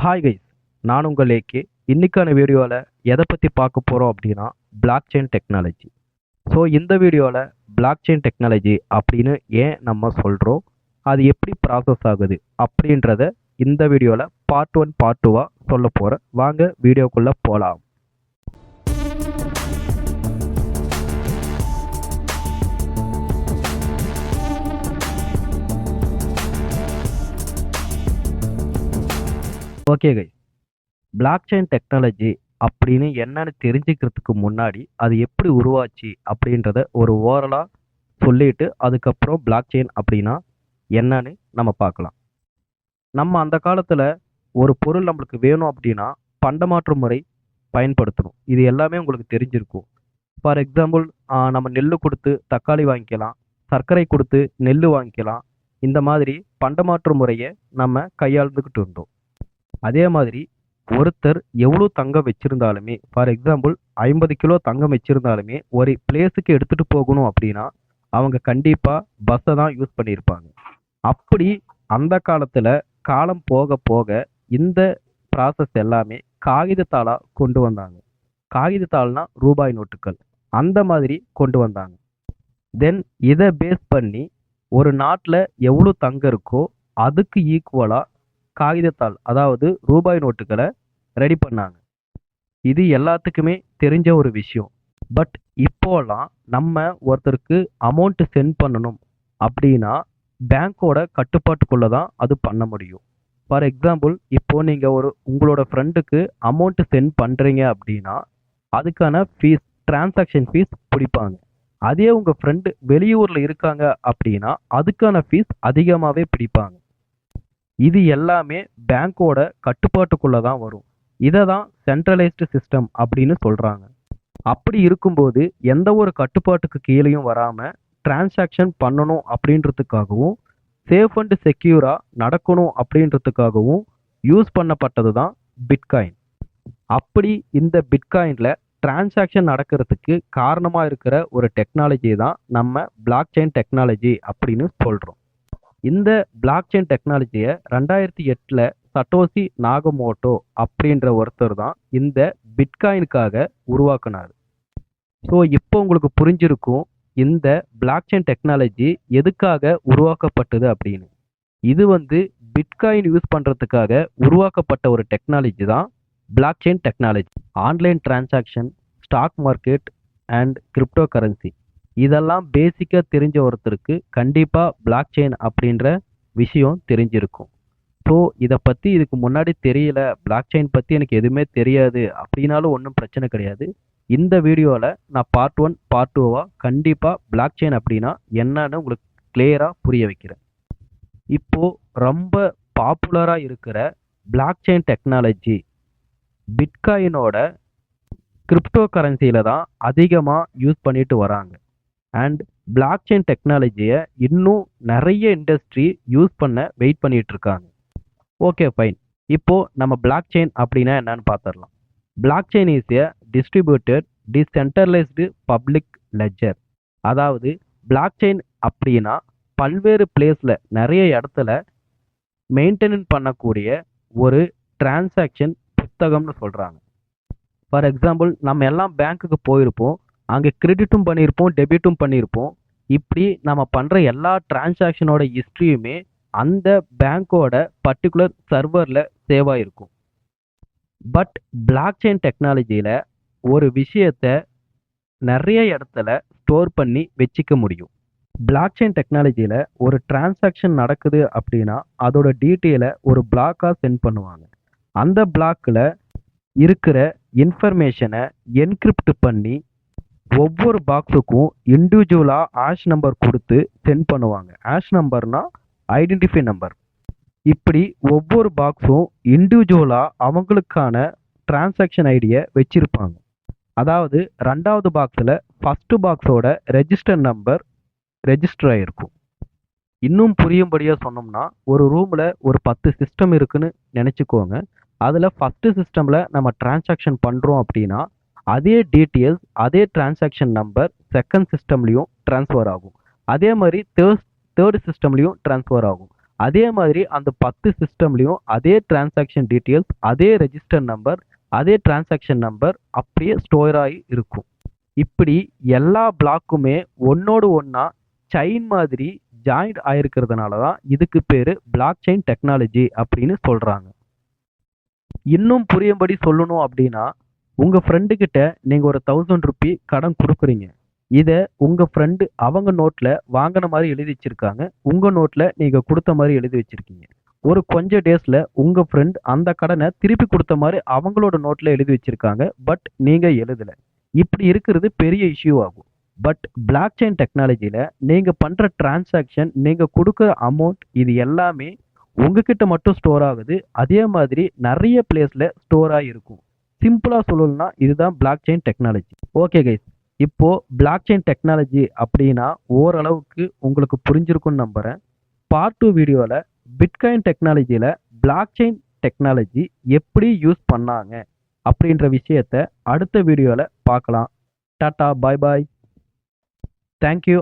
Hi guys, நான் உங்கள் AK. இன்னைக்கான வீடியோவில் எதை பற்றி பார்க்க போகிறோம் அப்படின்னா பிளாக் செயின் டெக்னாலஜி. ஸோ இந்த வீடியோவில் பிளாக் செயின் டெக்னாலஜி அப்படின்னு ஏன் நம்ம சொல்கிறோம், அது எப்படி ப்ராசஸ் ஆகுது அப்படின்றத இந்த வீடியோவில் பார்ட் 1 பார்ட் 2 சொல்ல போகிறேன். வாங்க வீடியோக்குள்ளே போகலாம். Okay guys, black chain technology அப்படின்னு என்னன்னு தெரிஞ்சுக்கிறதுக்கு முன்னாடி அது எப்படி உருவாச்சு அப்படின்றத ஒரு ஓரலாக சொல்லிட்டு அதுக்கப்புறம் பிளாக் செயின் அப்படின்னா என்னன்னு நம்ம பார்க்கலாம். நம்ம அந்த காலத்தில் ஒரு பொருள் நம்மளுக்கு வேணும் அப்படின்னா பண்டமாற்று முறை பயன்படுத்தணும். இது எல்லாமே உங்களுக்கு தெரிஞ்சிருக்கும். ஃபார் எக்ஸாம்பிள், நம்ம நெல் கொடுத்து தக்காளி வாங்கிக்கலாம், சர்க்கரை கொடுத்து நெல் வாங்கிக்கலாம். இந்த மாதிரி பண்டமாற்று முறையை நம்ம கையாளுந்துக்கிட்டு இருந்தோம். அதே மாதிரி ஒருத்தர் எவ்வளோ தங்கம் வச்சிருந்தாலுமே, ஃபார் எக்ஸாம்பிள் 50 கிலோ தங்கம் வச்சிருந்தாலுமே ஒரு பிளேஸுக்கு எடுத்துட்டு போகணும் அப்படின்னா அவங்க கண்டிப்பா பஸ்ஸை தான் யூஸ் பண்ணியிருப்பாங்க. அப்படி அந்த காலத்துல காலம் போக போக இந்த ப்ராசஸ் எல்லாமே காகிதத்தாளா கொண்டு வந்தாங்க. காகிதத்தாள்னா ரூபாய் நோட்டுகள், அந்த மாதிரி கொண்டு வந்தாங்க. தென் இதை பேஸ் பண்ணி ஒரு நாட்டில் எவ்வளோ தங்கம் இருக்கோ அதுக்கு ஈக்குவலா காகிதத்தாள், அதாவது ரூபாய் நோட்டுகளை ரெடி பண்ணாங்க. இது எல்லாத்துக்குமே தெரிஞ்ச ஒரு விஷயம். பட் இப்போலாம் நம்ம ஒருத்தருக்கு அமௌண்ட் சென்ட் பண்ணணும் அப்படின்னா பேங்க்கோட கட்டுப்பாட்டுக்குள்ள தான் அது பண்ண முடியும். ஃபார் எக்ஸாம்பிள், இப்போ நீங்கள் உங்களோட ஃப்ரெண்டுக்கு அமௌண்ட் சென்ட் பண்ணுறீங்க அப்படின்னா அதுக்கான ஃபீஸ், டிரான்சாக்ஷன் ஃபீஸ் பிடிப்பாங்க. அதே உங்கள் ஃப்ரெண்டு வெளியூரில் இருக்காங்க அப்படின்னா அதுக்கான ஃபீஸ் அதிகமாகவே பிடிப்பாங்க. இது எல்லாமே பேங்க்கோட கட்டுப்பாட்டுக்குள்ள தான் வரும். இதை தான் சென்ட்ரலைஸ்டு சிஸ்டம் அப்படின்னு சொல்றாங்க. அப்படி இருக்கும்போது எந்த ஒரு கட்டுப்பாட்டுக்கு கீழேயும் வராம டிரான்சாக்ஷன் பண்ணணும் அப்படின்றதுக்காகவும் சேஃப் அண்ட் செக்யூரா நடக்கணும் அப்படின்றதுக்காகவும் யூஸ் பண்ணப்பட்டது தான் பிட்காயின். அப்படி இந்த பிட்காயின்ல டிரான்சாக்ஷன் நடக்கிறதுக்கு காரணமா இருக்கிற ஒரு டெக்னாலஜி தான் நம்ம பிளாக் செயின் டெக்னாலஜி அப்படின்னு சொல்றோம். இந்த பிளாக் செயின் டெக்னாலஜியை 2008 சட்டோசி நாகமோட்டோ அப்படின்ற ஒருத்தர் தான் இந்த பிட்காயினுக்காக உருவாக்குனார். ஸோ இப்போ உங்களுக்கு புரிஞ்சிருக்கும் இந்த பிளாக் செயின் டெக்னாலஜி எதுக்காக உருவாக்கப்பட்டது அப்படின்னு. இது பிட்காயின் யூஸ் பண்ணுறதுக்காக உருவாக்கப்பட்ட ஒரு டெக்னாலஜி தான் block chain technology. Online transaction, stock market and cryptocurrency இதெல்லாம் பேசிக்காக தெரிஞ்ச ஒருத்தருக்கு கண்டிப்பாக பிளாக் செயின் அப்படின்ற விஷயம் தெரிஞ்சிருக்கும். ஸோ இதை பற்றி இதுக்கு முன்னாடி தெரியல, பிளாக் செயின் பற்றி எனக்கு எதுவுமே தெரியாது அப்படின்னாலும் ஒன்றும் பிரச்சனை கிடையாது. இந்த வீடியோவில் நான் பார்ட் 1 பார்ட் 2 கண்டிப்பாக பிளாக் செயின் அப்படின்னா என்னன்னு உங்களுக்கு கிளியராக புரிய வைக்கிறேன். இப்போது ரொம்ப பாப்புலராக இருக்கிற பிளாக் செயின் டெக்னாலஜி பிட்காயினோட கிரிப்டோ கரன்சியில் தான் அதிகமாக யூஸ் பண்ணிட்டு வராங்க. அண்ட் பிளாக் செயின் டெக்னாலஜியை இன்னும் நிறைய இண்டஸ்ட்ரி யூஸ் பண்ண வெயிட் பண்ணிட்டு இருக்காங்க. ஓகே ஃபைன், இப்போ நம்ம பிளாக் செயின் அப்படின்னா என்னன்னு பார்த்துடலாம். Blockchain is a distributed decentralised public ledger. அதாவது பிளாக் செயின் அப்படின்னா பல்வேறு பிளேஸில் நிறைய இடத்துல மெயின்டெனன் பண்ணக்கூடிய ஒரு டிரான்சாக்ஷன் புத்தகம்னு சொல்கிறாங்க. ஃபார் எக்ஸாம்பிள், நம்ம எல்லாம் பேங்க்குக்கு போயிருப்போம், அங்கே கிரெடிட்டும் பண்ணியிருப்போம், டெபிட்டும் பண்ணியிருப்போம். இப்படி நம்ம பண்ணுற எல்லா டிரான்சாக்ஷனோட ஹிஸ்ட்ரியுமே அந்த பேங்க்கோட பர்டிகுலர் சர்வரில் சேவ் ஆகிருக்கும். பட் பிளாக் செயின் டெக்னாலஜியில் ஒரு விஷயத்தை நிறைய இடத்துல ஸ்டோர் பண்ணி வச்சுக்க முடியும். பிளாக் செயின் டெக்னாலஜியில் ஒரு டிரான்சாக்ஷன் நடக்குது அப்படின்னா அதோட டீட்டெயிலை ஒரு பிளாக்காக சென்ட் பண்ணுவாங்க. அந்த பிளாக்கில் இருக்கிற இன்ஃபர்மேஷனை என்கிரிப்ட் பண்ணி ஒவ்வொரு பாக்ஸுக்கும் இண்டிவிஜுவலாக ஆஷ் நம்பர் கொடுத்து சென்ட் பண்ணுவாங்க. ஆஷ் நம்பர்னா ஐடென்டிஃபை நம்பர். இப்படி ஒவ்வொரு பாக்ஸும் இண்டிவிஜுவலாக அவங்களுக்கான டிரான்சாக்ஷன் ஐடியை வச்சிருப்பாங்க. அதாவது ரெண்டாவது பாக்ஸில் ஃபஸ்ட்டு பாக்ஸோட ரெஜிஸ்டர் நம்பர் ரெஜிஸ்டர் ஆகிருக்கும். இன்னும் புரியும்படியாக சொன்னோம்னா, ஒரு ரூமில் ஒரு 10 சிஸ்டம் இருக்குன்னு நினச்சிக்கோங்க. அதில் ஃபஸ்ட்டு சிஸ்டமில் நம்ம டிரான்சாக்ஷன் பண்ணுறோம் அப்படின்னா அதே டீட்டெயில்ஸ், அதே டிரான்சாக்ஷன் நம்பர் செகண்ட் சிஸ்டம்லேயும் ட்ரான்ஸ்ஃபர் ஆகும். அதே மாதிரி தேர்ட் சிஸ்டம்லேயும் ட்ரான்ஸ்ஃபர் ஆகும். அதே மாதிரி அந்த 10 சிஸ்டம்லயும் அதே டிரான்சாக்ஷன் டீட்டெயில்ஸ், அதே ரெஜிஸ்டர் நம்பர், அதே டிரான்சாக்ஷன் நம்பர் அப்படியே ஸ்டோர் ஆகி இருக்கும். இப்படி எல்லா பிளாக்குமே ஒன்னோடு ஒன்னா செயின் மாதிரி ஜாயிண்ட் ஆயிருக்கிறதுனால தான் இதுக்கு பேரு பிளாக் செயின் டெக்னாலஜி அப்படின்னு சொல்றாங்க. இன்னும் புரியும்படி சொல்லணும் அப்படின்னா, உங்க ஃப்ரெண்டு கிட்ட நீங்க ஒரு 1000 ருபி கடன் கொடுக்குறீங்க. இத உங்க ஃப்ரெண்டு அவங்க நோட்ல வாங்கின மாதிரி எழுதி வச்சிருக்காங்க. உங்க நோட்ல நீங்க கொடுத்த மாதிரி எழுதி வச்சிருக்கீங்க. ஒரு கொஞ்ச டேஸ்ல உங்க ஃப்ரெண்ட் அந்த கடனை திருப்பி கொடுத்த மாதிரி அவங்களோட நோட்ல எழுதி வச்சிருக்காங்க. பட் நீங்க எழுதல. இப்படி இருக்கிறது பெரிய இஷ்யூ ஆகும். பட் பிளாக் செயின் டெக்னாலஜியில நீங்க பண்ற டிரான்சாக்ஷன், நீங்க கொடுக்குற அமௌண்ட், இது எல்லாமே உங்ககிட்ட மட்டும் ஸ்டோர் ஆகுது. அதே மாதிரி நிறைய பிளேஸ்ல ஸ்டோர் ஆகிருக்கும். சிம்பிளா சொல்லணும்னா இதுதான் black chain technology. Okay guys, இப்போ பிளாக் செயின் டெக்னாலஜி அப்படின்னா ஓரளவுக்கு உங்களுக்கு புரிஞ்சிருக்கும்னு நம்புறேன். பார்ட் 2 வீடியோல பிட்காயின் டெக்னாலஜியில பிளாக் செயின் டெக்னாலஜி எப்படி யூஸ் பண்ணாங்க அப்படின்ற விஷயத்த அடுத்த வீடியோல பார்க்கலாம். டாடா, பாய் பாய், தேங்க்யூ.